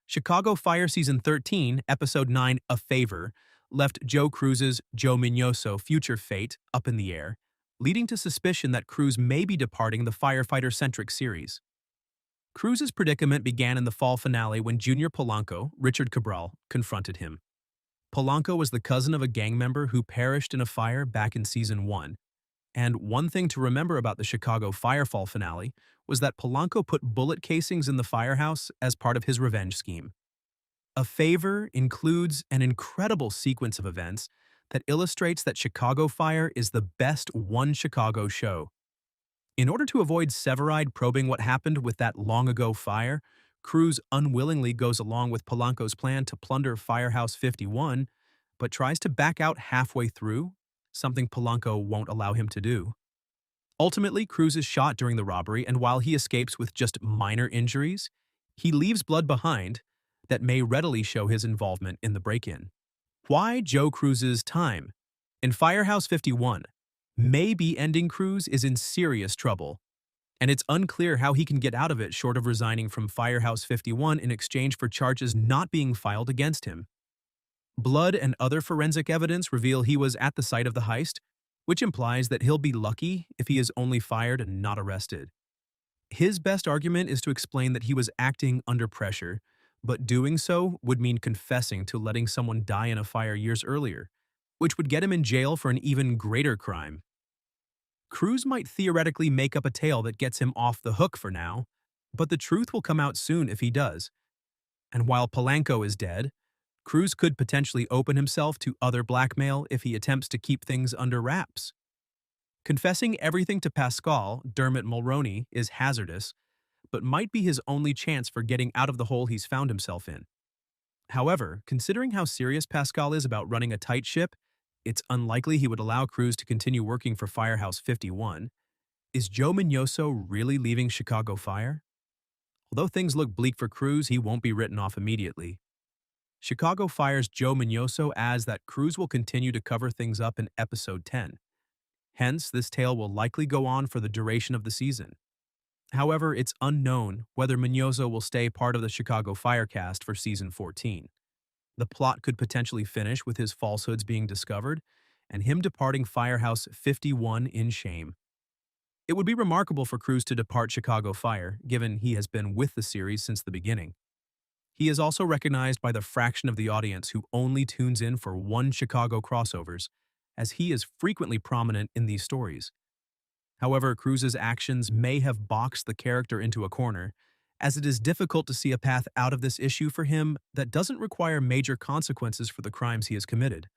Chicago Fire Season 13, Episode 9, A Favor, left Cruz's Joe Miñoso future fate up in the air, leading to suspicion that Cruz may be departing the firefighter-centric series. Cruz's predicament began in the fall finale when Junior Polanco, Richard Cabral, confronted him. Polanco was the cousin of a gang member who perished in a fire back in Season 1. And one thing to remember about the Chicago Firefall finale was that Polanco put bullet casings in the firehouse as part of his revenge scheme. A Favor includes an incredible sequence of events that illustrates that Chicago Fire is the best one Chicago show. In order to avoid Severide probing what happened with that long-ago fire, Cruz unwillingly goes along with Polanco's plan to plunder Firehouse 51, but tries to back out halfway through, something Polanco won't allow him to do. Ultimately, Cruz is shot during the robbery, and while he escapes with just minor injuries, he leaves blood behind that may readily show his involvement in the break-in. Why Joe Cruz's time? In Firehouse 51, maybe ending Cruz is in serious trouble, and it's unclear how he can get out of it short of resigning from Firehouse 51 in exchange for charges not being filed against him. Blood and other forensic evidence reveal he was at the site of the heist, which implies that he'll be lucky if he is only fired and not arrested. His best argument is to explain that he was acting under pressure, but doing so would mean confessing to letting someone die in a fire years earlier, which would get him in jail for an even greater crime. Cruz might theoretically make up a tale that gets him off the hook for now, but the truth will come out soon if he does. And while Polanco is dead, Cruz could potentially open himself to other blackmail if he attempts to keep things under wraps. Confessing everything to Pascal, Dermot Mulroney, is hazardous, but might be his only chance for getting out of the hole he's found himself in. However, considering how serious Pascal is about running a tight ship, it's unlikely he would allow Cruz to continue working for Firehouse 51. Is Joe Miñoso really leaving Chicago Fire? Although things look bleak for Cruz, he won't be written off immediately. Chicago Fire's Joe Miñoso adds that Cruz will continue to cover things up in Episode 10. Hence, this tale will likely go on for the duration of the season. However, it's unknown whether Miñoso will stay part of the Chicago Fire cast for Season 14. The plot could potentially finish with his falsehoods being discovered and him departing Firehouse 51 in shame. It would be remarkable for Cruz to depart Chicago Fire, given he has been with the series since the beginning. He is also recognized by the fraction of the audience who only tunes in for one Chicago crossovers, as he is frequently prominent in these stories. However, Cruz's actions may have boxed the character into a corner, as it is difficult to see a path out of this issue for him that doesn't require major consequences for the crimes he has committed.